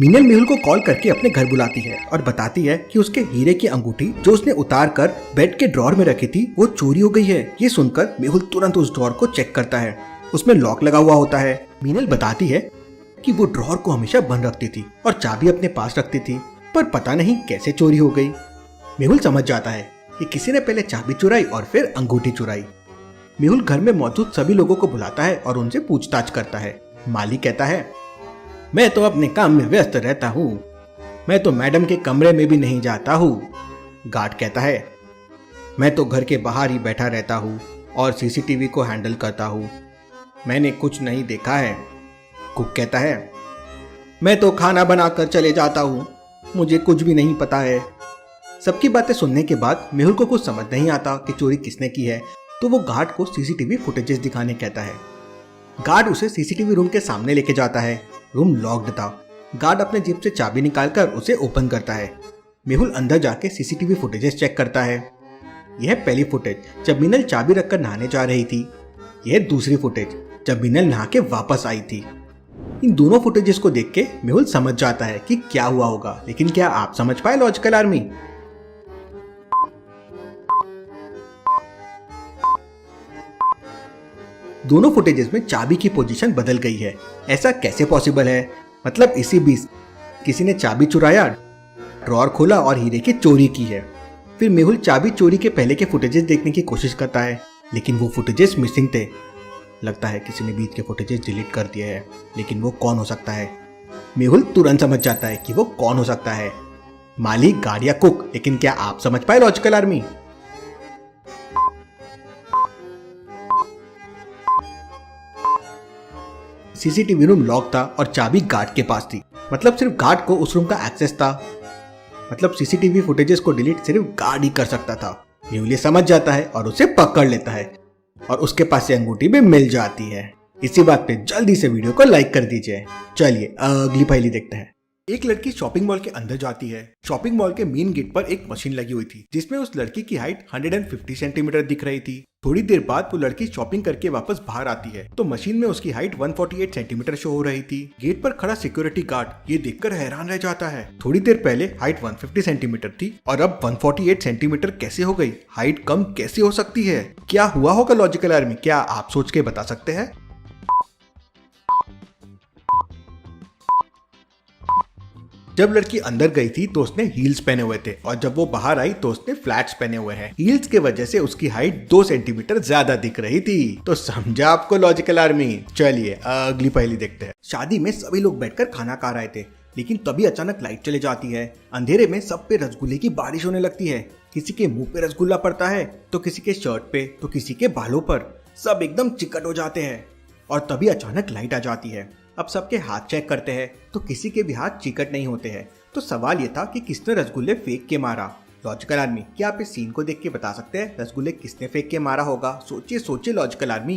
मीनल मेहुल को कॉल करके अपने घर बुलाती है और बताती है कि उसके हीरे की अंगूठी जो उसने उतार कर बेड के ड्रॉर में रखी थी वो चोरी हो गई है। ये सुनकर मेहुल तुरंत उस ड्रॉर को चेक करता है। उसमें लॉक लगा हुआ होता है। मीनल बताती है कि वो ड्रॉर को हमेशा बंद रखती थी और चाबी अपने पास रखती थी, पर पता नहीं कैसे चोरी हो गई। मेहुल समझ जाता है कि किसी ने पहले चाबी चुराई और फिर अंगूठी चुराई। मेहुल घर में मौजूद सभी लोगों को बुलाता है और उनसे पूछताछ करता है। माली कहता है, मैं तो अपने काम में व्यस्त रहता हूँ, मैं तो मैडम के कमरे में भी नहीं जाता हूँ। गार्ड कहता है, मैं तो घर के बाहर ही बैठा रहता हूँ और सीसीटीवी को हैंडल करता हूँ, मैंने कुछ नहीं देखा है। कुक कहता है, मैं तो खाना बनाकर चले जाता हूँ, मुझे कुछ भी नहीं पता है। सबकी बातें सुनने के बाद मेहुल को कुछ समझ नहीं आता कि चोरी किसने की है, तो वो गार्ड को सीसीटीवी फुटेजेस दिखाने कहता है। गार्ड उसे सीसीटीवी रूम के सामने लेके जाता है। रूम लॉक्ड था। गार्ड अपने जेब से चाबी निकालकर उसे ओपन करता है। मेहुल अंदर जाके सीसीटीवी फुटेजेस चेक करता है। यह पहली फुटेज जब मीनल चाबी रखकर नहाने जा रही थी। यह दूसरी फुटेज जब मीनल नहा के वापस आई थी। इन दोनों फुटेजेस को देख के मेहुल समझ जाता है कि क्या हुआ होगा, लेकिन क्या आप समझ पाए लॉजिकल आर्मी? दोनों फुटेजेस में चाबी की पोजीशन बदल गई है। ऐसा कैसे पॉसिबल है? मतलब इसी बीच किसी ने चाबी चुराया, ड्रॉर खोला और हीरे की चोरी की है। फिर मेहुल चाबी चोरी के पहले के फुटेजेस देखने की कोशिश करता है, लेकिन वो फुटेजेस मिसिंग थे। लगता है किसी ने बीच के फुटेजेस डिलीट कर दिए हैं, लेकिन वो कौन हो सकता है? मेहुल तुरंत समझ जाता है कि वो कौन हो सकता है, मालिक, गार्ड या कुक। लेकिन क्या आप समझ पाए logical army? CCTV room lock था और चाबी गार्ड के पास थी। मतलब सिर्फ गार्ड को उस रूम का एक्सेस था। मतलब सीसीटीवी फुटेजेस को डिलीट सिर्फ गार्ड ही कर सकता था। मेहुल समझ जाता है और उसे पकड़ लेता है और उसके पास से अंगूठी भी मिल जाती है। इसी बात पे जल्दी से वीडियो को लाइक कर दीजिए। चलिए अगली पहेली देखते हैं। एक लड़की शॉपिंग मॉल के अंदर जाती है। शॉपिंग मॉल के मेन गेट पर एक मशीन लगी हुई थी जिसमें उस लड़की की हाइट 150 सेंटीमीटर दिख रही थी। थोड़ी देर बाद वो लड़की शॉपिंग करके वापस बाहर आती है तो मशीन में उसकी हाइट 148 सेंटीमीटर शो हो रही थी। गेट पर खड़ा सिक्योरिटी गार्ड ये देखकर हैरान रह जाता है। थोड़ी देर पहले हाइट 150 सेंटीमीटर थी और अब 148 सेंटीमीटर कैसे हो गई? हाइट कम कैसे हो सकती है? क्या हुआ होगा लॉजिकल आर्मी? क्या आप सोच के बता सकते हैं? जब लड़की अंदर गई थी तो उसने हील्स पहने हुए थे और जब वो बाहर आई तो उसने फ्लैट्स पहने हुए हैं। हील्स के वजह से उसकी हाइट 2 सेंटीमीटर ज्यादा दिख रही थी। तो समझा आपको लॉजिकल आर्मी? चलिए अगली पहेली देखते हैं। शादी में सभी लोग बैठकर खाना खा रहे थे, लेकिन तभी अचानक लाइट चली जाती है। अंधेरे में सब पे रसगुल्ले की बारिश होने लगती है। किसी के मुंह पे रसगुल्ला पड़ता है तो किसी के शर्ट पे तो किसी के बालों पर। सब एकदम चिकट हो जाते हैं और तभी अचानक लाइट आ जाती है। अब सबके हाथ चेक करते हैं तो किसी के भी हाथ चिकट नहीं होते हैं। तो सवाल ये था कि किसने रसगुल्ले फेंक के मारा? लॉजिकल आर्मी, क्या आप इस सीन को देख के बता सकते हैं रसगुल्ले किसने फेंक के मारा होगा? सोचिए सोचिए लॉजिकल आर्मी।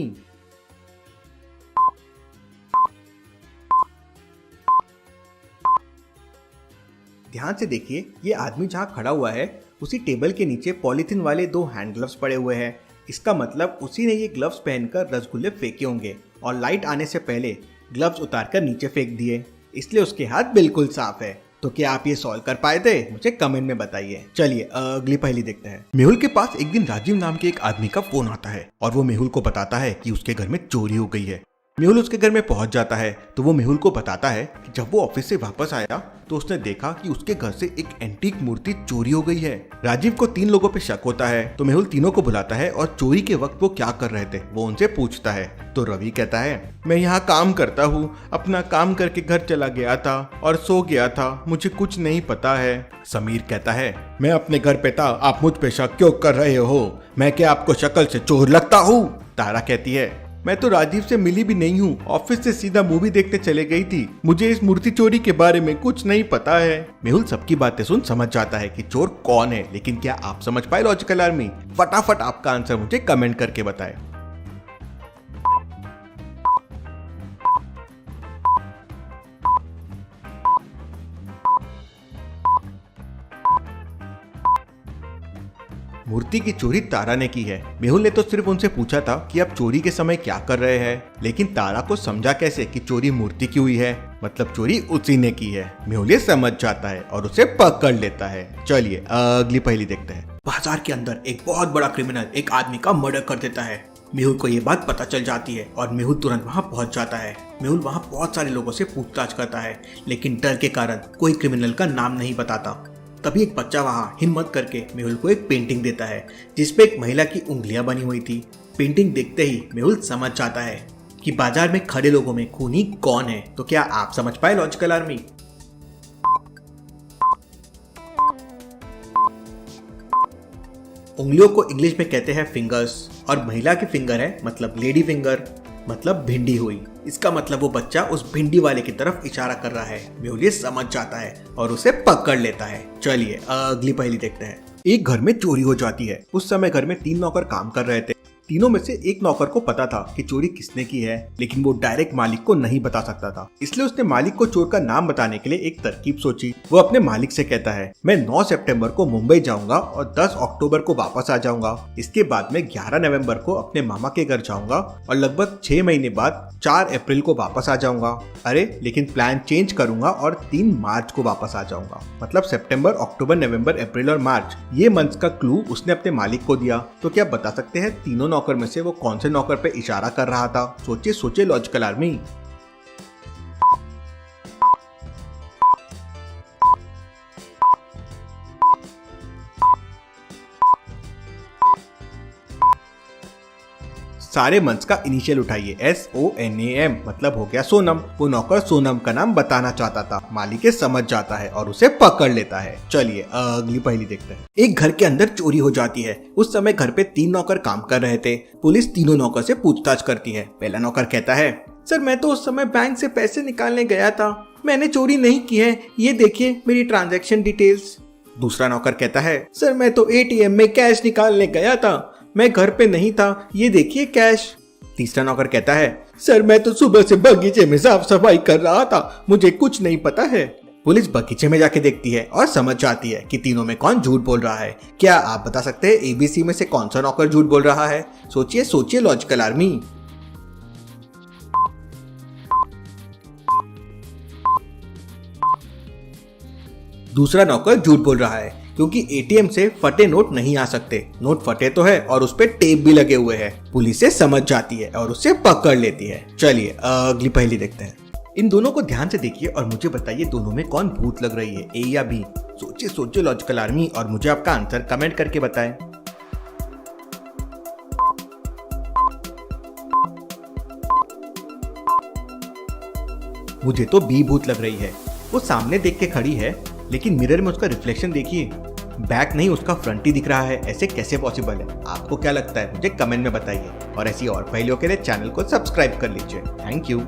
ध्यान से देखिए, ये आदमी जहाँ खड़ा हुआ है उसी टेबल के नीचे पॉलीथीन वाले 2 हैंड ग्लव्स पड़े हुए हैं। इसका मतलब उसी ने ये ग्लव्स पहनकर रसगुल्ले फेंके होंगे और लाइट आने से पहले ग्लव्स उतारकर नीचे फेंक दिए, इसलिए उसके हाथ बिल्कुल साफ है। तो क्या आप ये सॉल्व कर पाए थे? मुझे कमेंट में बताइए। चलिए अगली पहेली देखते हैं। मेहुल के पास एक दिन राजीव नाम के एक आदमी का फोन आता है और वो मेहुल को बताता है कि उसके घर में चोरी हो गई है। मेहुल उसके घर में पहुंच जाता है तो वो मेहुल को बताता है कि जब वो ऑफिस से वापस आया तो उसने देखा कि उसके घर से एक एंटीक मूर्ति चोरी हो गई है। राजीव को 3 लोगों पे शक होता है तो मेहुल तीनों को बुलाता है और चोरी के वक्त वो क्या कर रहे थे वो उनसे पूछता है। तो रवि कहता है, मैं यहाँ काम करता हूँ, अपना काम करके घर चला गया था और सो गया था, मुझे कुछ नहीं पता है। समीर कहता है, मैं अपने घर पे था, आप मुझ पे शक क्यों कर रहे हो? मैं क्या आपको शक्ल से चोर लगता हूँ? तारा कहती है, मैं तो राजीव से मिली भी नहीं हूँ, ऑफिस से सीधा मूवी देखने चले गई थी, मुझे इस मूर्ति चोरी के बारे में कुछ नहीं पता है। मेहुल सबकी बातें सुन समझ जाता है कि चोर कौन है, लेकिन क्या आप समझ पाए लॉजिकल आर्मी? फटाफट आपका आंसर मुझे कमेंट करके बताएं। मूर्ति की चोरी तारा ने की है। मेहुल ने तो सिर्फ उनसे पूछा था कि आप चोरी के समय क्या कर रहे हैं, लेकिन तारा को समझा कैसे कि चोरी मूर्ति की हुई है। मतलब चोरी उसी ने की है। मेहुल ये समझ जाता है और उसे पकड़ लेता है। चलिए अगली पहेली देखते हैं। बाजार के अंदर एक बहुत बड़ा क्रिमिनल एक आदमी का मर्डर कर देता है। मेहुल को ये बात पता चल जाती है और मेहुल तुरंत वहाँ पहुँच जाता है। मेहुल वहाँ बहुत सारे लोगों से पूछताछ करता है, लेकिन डर के कारण कोई क्रिमिनल का नाम नहीं बताता। तभी एक बच्चा वहाँ हिम्मत करके मेहुल को एक पेंटिंग देता है जिसपे एक महिला की उंगलियां बनी हुई थी। पेंटिंग देखते ही मेहुल समझ जाता है कि बाजार में खड़े लोगों में खूनी कौन है। तो क्या आप समझ पाए लॉजिकल आर्मी? उंगलियों को इंग्लिश में कहते हैं फिंगर्स और महिला की फिंगर है मतलब लेडी फिंगर, मतलब भिंडी हुई। इसका मतलब वो बच्चा उस भिंडी वाले की तरफ इशारा कर रहा है। मेहुल ये समझ जाता है और उसे पकड़ लेता है। चलिए अगली पहेली देखते हैं। एक घर में चोरी हो जाती है। उस समय घर में 3 नौकर काम कर रहे थे। तीनों में से एक नौकर को पता था कि चोरी किसने की है, लेकिन वो डायरेक्ट मालिक को नहीं बता सकता था। इसलिए उसने मालिक को चोर का नाम बताने के लिए एक तरकीब सोची। वो अपने मालिक से कहता है, मैं 9 सितंबर को मुंबई जाऊंगा और 10 अक्टूबर को वापस आ जाऊंगा। इसके बाद मैं 11 नवंबर को अपने मामा के घर जाऊंगा और लगभग 6 महीने बाद 4 अप्रैल को वापस आ जाऊंगा। अरे लेकिन प्लान चेंज करूंगा और 3 मार्च को वापस आ जाऊंगा। मतलब सितंबर, अक्टूबर, नवंबर, अप्रैल और मार्च, ये मंथ्स का क्लू उसने अपने मालिक को दिया। तो क्या बता सकते हैं तीनों नौकर में से वो कौन से नौकर पे इशारा कर रहा था? सोचिए सोचिए लॉजिकल आर्मी। सारे मंथ्स का इनिशियल उठाइए, SONAM, मतलब हो गया सोनम। वो नौकर सोनम का नाम बताना चाहता था। मालिक समझ जाता है और उसे पकड़ लेता है। चलिए अगली पहेली देखते हैं। एक घर के अंदर चोरी हो जाती है। उस समय घर पे 3 नौकर काम कर रहे थे। पुलिस तीनों नौकर से पूछताछ करती है। पहला नौकर कहता है, सर मैं तो उस समय बैंक से पैसे निकालने गया था, मैंने चोरी नहीं की है, ये देखिए मेरी ट्रांजैक्शन डिटेल्स। दूसरा नौकर कहता है, सर मैं तो ATM में कैश निकालने गया था, मैं घर पे नहीं था, ये देखिए कैश। तीसरा नौकर कहता है, सर मैं तो सुबह से बगीचे में साफ सफाई कर रहा था, मुझे कुछ नहीं पता है। पुलिस बगीचे में जाके देखती है और समझ जाती है कि तीनों में कौन झूठ बोल रहा है। क्या आप बता सकते हैं ABC में से कौन सा नौकर झूठ बोल रहा है? सोचिए सोचिए लॉजिकल आर्मी। दूसरा नौकर झूठ बोल रहा है क्योंकि ATM से फटे नोट नहीं आ सकते। नोट फटे तो है और उस पे टेप भी लगे हुए हैं। पुलिस से समझ जाती है और उसे पकड़ लेती है। चलिए अगली पहेली देखते हैं। इन दोनों को ध्यान से देखिए और मुझे बताइए दोनों में कौन भूत लग रही है, A या B? सोचिए सोचिए लॉजिकल आर्मी और मुझे आपका आंसर कमेंट करके बताएं। मुझे तो B भूत लग रही है। वो सामने देख के खड़ी है लेकिन मिरर में उसका रिफ्लेक्शन देखिए, बैक नहीं उसका फ्रंट ही दिख रहा है। ऐसे कैसे पॉसिबल है? आपको क्या लगता है मुझे कमेंट में बताइए और ऐसी और पहेलियों के लिए चैनल को सब्सक्राइब कर लीजिए। Thank you.